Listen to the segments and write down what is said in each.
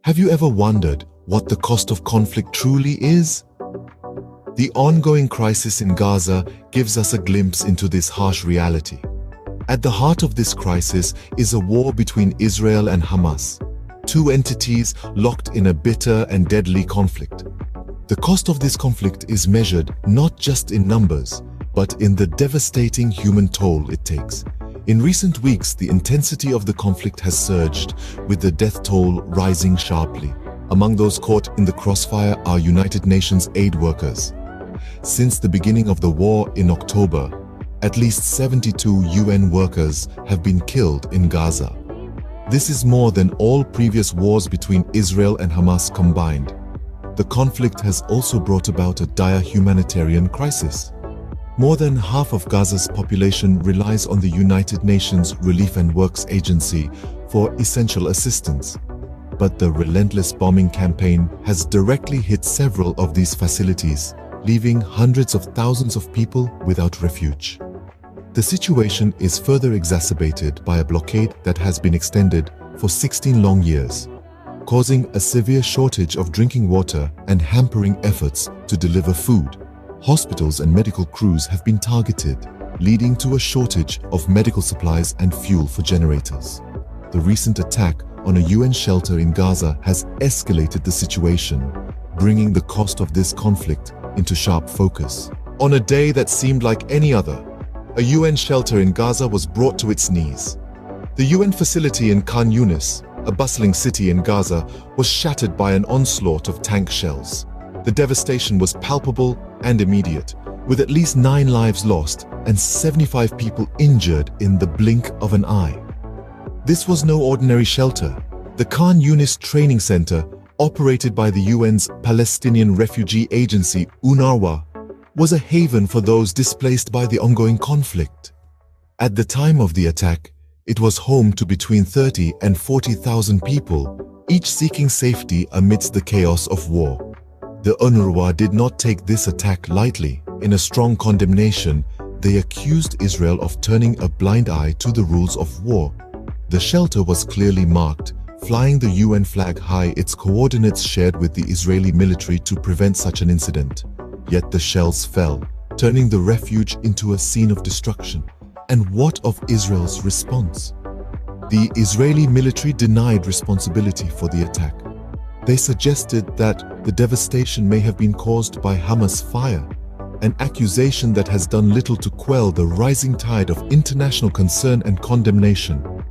Have you ever wondered what the cost of conflict truly is? The ongoing crisis in Gaza gives us a glimpse into this harsh reality. At the heart of this crisis is a war between Israel and Hamas, two entities locked in a bitter and deadly conflict. The cost of this conflict is measured not just in numbers, but in the devastating human toll it takes. In recent weeks, the intensity of the conflict has surged, with the death toll rising sharply. Among those caught in the crossfire are United Nations aid workers. Since the beginning of the war in October, at least 72 UN workers have been killed in Gaza. This is more than all previous wars between Israel and Hamas combined. The conflict has also brought about a dire humanitarian crisis. More than half of Gaza's population relies on the United Nations Relief and Works Agency for essential assistance. But the relentless bombing campaign has directly hit several of these facilities, leaving hundreds of thousands of people without refuge. The situation is further exacerbated by a blockade that has been extended for 16 long years, causing a severe shortage of drinking water and hampering efforts to deliver food. Hospitals and medical crews have been targeted, leading to a shortage of medical supplies and fuel for generators. The recent attack on a UN shelter in Gaza has escalated the situation, bringing the cost of this conflict into sharp focus. On a day that seemed like any other, a UN shelter in Gaza was brought to its knees. The UN facility in Khan Yunis, a bustling city in Gaza, was shattered by an onslaught of tank shells. The devastation was palpable and immediate, with at least 9 lives lost and 75 people injured in the blink of an eye. This was no ordinary shelter. The Khan Yunis Training Center, operated by the UN's Palestinian Refugee Agency, UNRWA, was a haven for those displaced by the ongoing conflict. At the time of the attack, it was home to between 30 and 40,000 people, each seeking safety amidst the chaos of war. The UNRWA did not take this attack lightly. In a strong condemnation, they accused Israel of turning a blind eye to the rules of war. The shelter was clearly marked, flying the UN flag high, its coordinates shared with the Israeli military to prevent such an incident. Yet the shells fell, turning the refuge into a scene of destruction. And what of Israel's response? The Israeli military denied responsibility for the attack. They suggested that the devastation may have been caused by Hamas fire, an accusation that has done little to quell the rising tide of international concern and condemnation.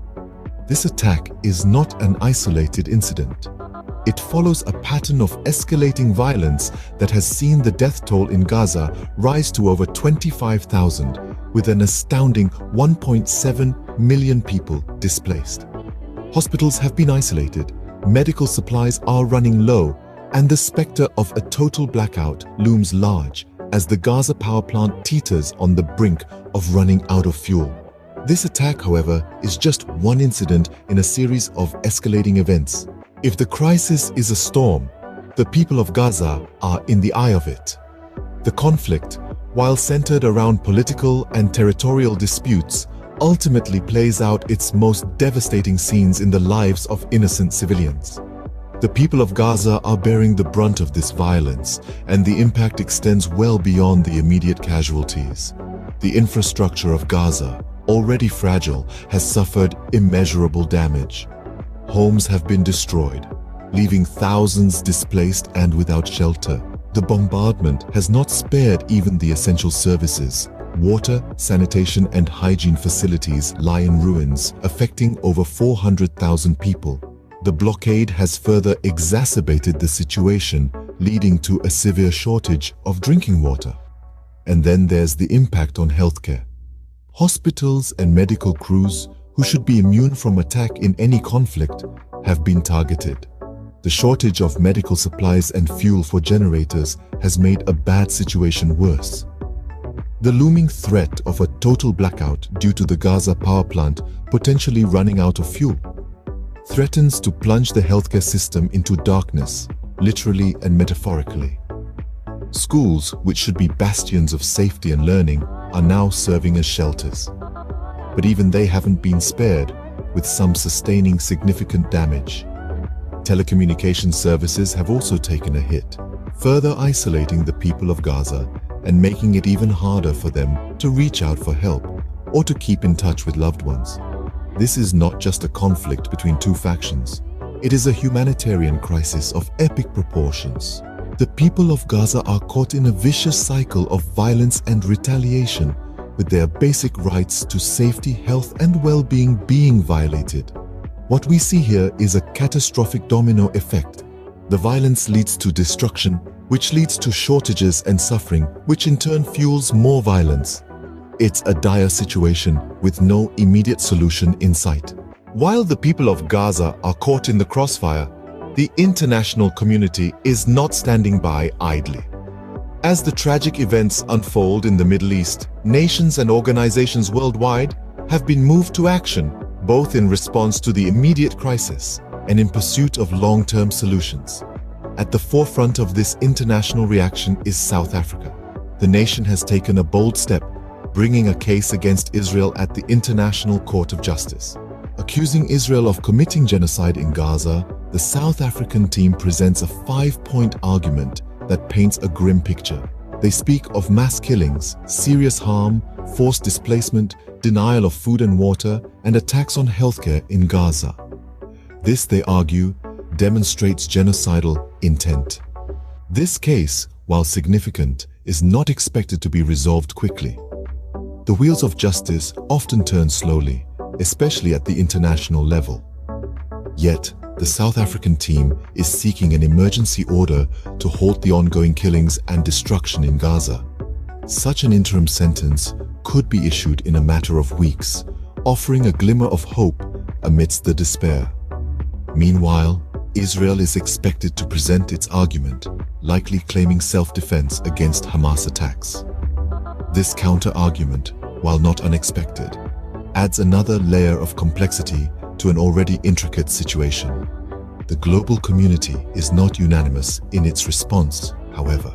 This attack is not an isolated incident. It follows a pattern of escalating violence that has seen the death toll in Gaza rise to over 25,000, with an astounding 1.7 million people displaced. Hospitals have been isolated, medical supplies are running low, and the specter of a total blackout looms large as the Gaza power plant teeters on the brink of running out of fuel. This attack, however, is just one incident in a series of escalating events. If the crisis is a storm, the people of Gaza are in the eye of it. The conflict, while centered around political and territorial disputes, ultimately plays out its most devastating scenes in the lives of innocent civilians. The people of Gaza are bearing the brunt of this violence, and the impact extends well beyond the immediate casualties. The infrastructure of Gaza, already fragile, has suffered immeasurable damage. Homes have been destroyed, leaving thousands displaced and without shelter. The bombardment has not spared even the essential services. Water, sanitation, and hygiene facilities lie in ruins, affecting over 400,000 people. The blockade has further exacerbated the situation, leading to a severe shortage of drinking water. And then there's the impact on healthcare. Hospitals and medical crews, who should be immune from attack in any conflict, have been targeted. The shortage of medical supplies and fuel for generators has made a bad situation worse. The looming threat of a total blackout due to the Gaza power plant potentially running out of fuel threatens to plunge the healthcare system into darkness, literally and metaphorically. Schools, which should be bastions of safety and learning, are now serving as shelters. But even they haven't been spared, with some sustaining significant damage. Telecommunication services have also taken a hit, further isolating the people of Gaza and making it even harder for them to reach out for help or to keep in touch with loved ones. This is not just a conflict between two factions. It is a humanitarian crisis of epic proportions. The people of Gaza are caught in a vicious cycle of violence and retaliation, with their basic rights to safety, health, and well-being being violated. What we see here is a catastrophic domino effect. The violence leads to destruction, which leads to shortages and suffering, which in turn fuels more violence. It's a dire situation with no immediate solution in sight. While the people of Gaza are caught in the crossfire, the international community is not standing by idly. As the tragic events unfold in the Middle East, nations and organizations worldwide have been moved to action, both in response to the immediate crisis and in pursuit of long-term solutions. At the forefront of this international reaction is South Africa. The nation has taken a bold step, bringing a case against Israel at the International Court of Justice. Accusing Israel of committing genocide in Gaza, the South African team presents a 5-point argument that paints a grim picture. They speak of mass killings, serious harm, forced displacement, denial of food and water, and attacks on healthcare in Gaza. This, they argue, demonstrates genocidal intent. This case, while significant, is not expected to be resolved quickly. The wheels of justice often turn slowly, especially at the international level. Yet, the South African team is seeking an emergency order to halt the ongoing killings and destruction in Gaza. Such an interim sentence could be issued in a matter of weeks, offering a glimmer of hope amidst the despair. Meanwhile, Israel is expected to present its argument, likely claiming self-defense against Hamas attacks. This counter-argument, while not unexpected, adds another layer of complexity to an already intricate situation. The global community is not unanimous in its response, however.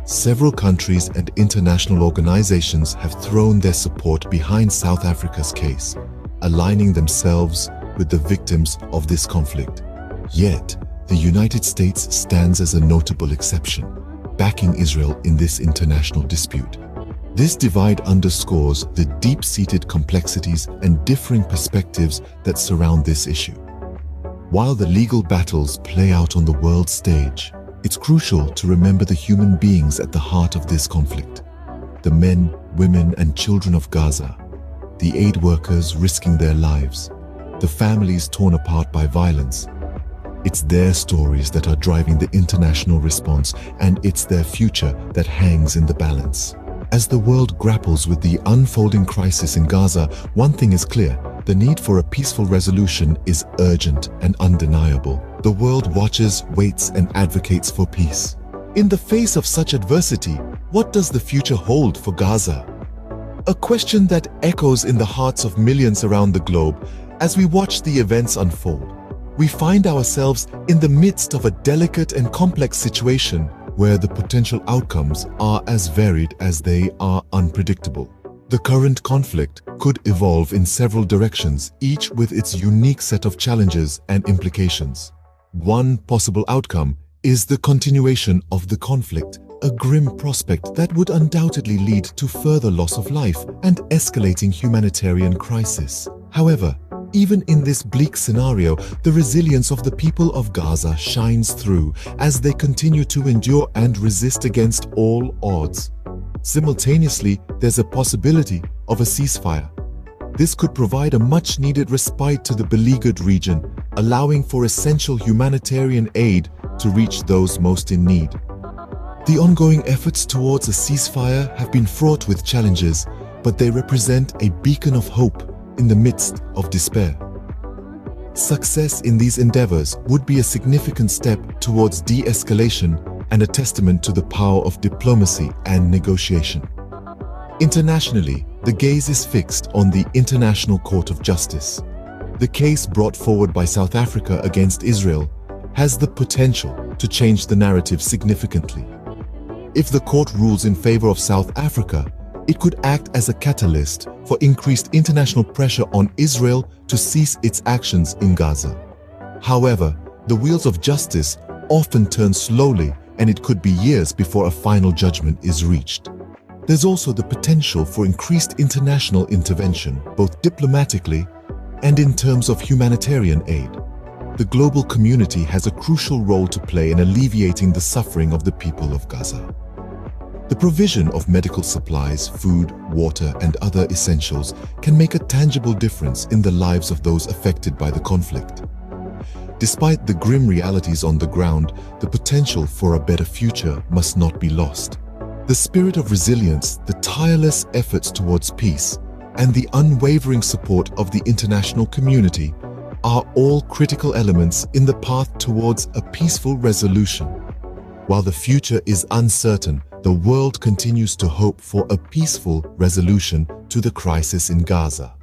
Several countries and international organizations have thrown their support behind South Africa's case, aligning themselves with the victims of this conflict. Yet, the United States stands as a notable exception, backing Israel in this international dispute. This divide underscores the deep-seated complexities and differing perspectives that surround this issue. While the legal battles play out on the world stage, it's crucial to remember the human beings at the heart of this conflict. The men, women, and children of Gaza, the aid workers risking their lives, the families torn apart by violence. It's their stories that are driving the international response, and it's their future that hangs in the balance. As the world grapples with the unfolding crisis in Gaza, one thing is clear: the need for a peaceful resolution is urgent and undeniable. The world watches, waits, and advocates for peace. In the face of such adversity, what does the future hold for Gaza? A question that echoes in the hearts of millions around the globe as we watch the events unfold. We find ourselves in the midst of a delicate and complex situation where the potential outcomes are as varied as they are unpredictable. The current conflict could evolve in several directions, each with its unique set of challenges and implications. One possible outcome is the continuation of the conflict, a grim prospect that would undoubtedly lead to further loss of life and escalating humanitarian crisis. However, even in this bleak scenario, the resilience of the people of Gaza shines through as they continue to endure and resist against all odds. Simultaneously, there's a possibility of a ceasefire. This could provide a much-needed respite to the beleaguered region, allowing for essential humanitarian aid to reach those most in need. The ongoing efforts towards a ceasefire have been fraught with challenges, but they represent a beacon of hope in the midst of despair. Success in these endeavors would be a significant step towards de-escalation and a testament to the power of diplomacy and negotiation. Internationally, the gaze is fixed on the International Court of Justice. The case brought forward by South Africa against Israel has the potential to change the narrative significantly. If the court rules in favor of South Africa, it could act as a catalyst for increased international pressure on Israel to cease its actions in Gaza. However, The wheels of justice often turn slowly, and it could be years before a final judgment is reached. There's also the potential for increased international intervention, both diplomatically and in terms of humanitarian aid. The global community has a crucial role to play in alleviating the suffering of the people of Gaza. The provision of medical supplies, food, water, and other essentials can make a tangible difference in the lives of those affected by the conflict. Despite the grim realities on the ground, the potential for a better future must not be lost. The spirit of resilience, the tireless efforts towards peace, and the unwavering support of the international community are all critical elements in the path towards a peaceful resolution. While the future is uncertain, the world continues to hope for a peaceful resolution to the crisis in Gaza.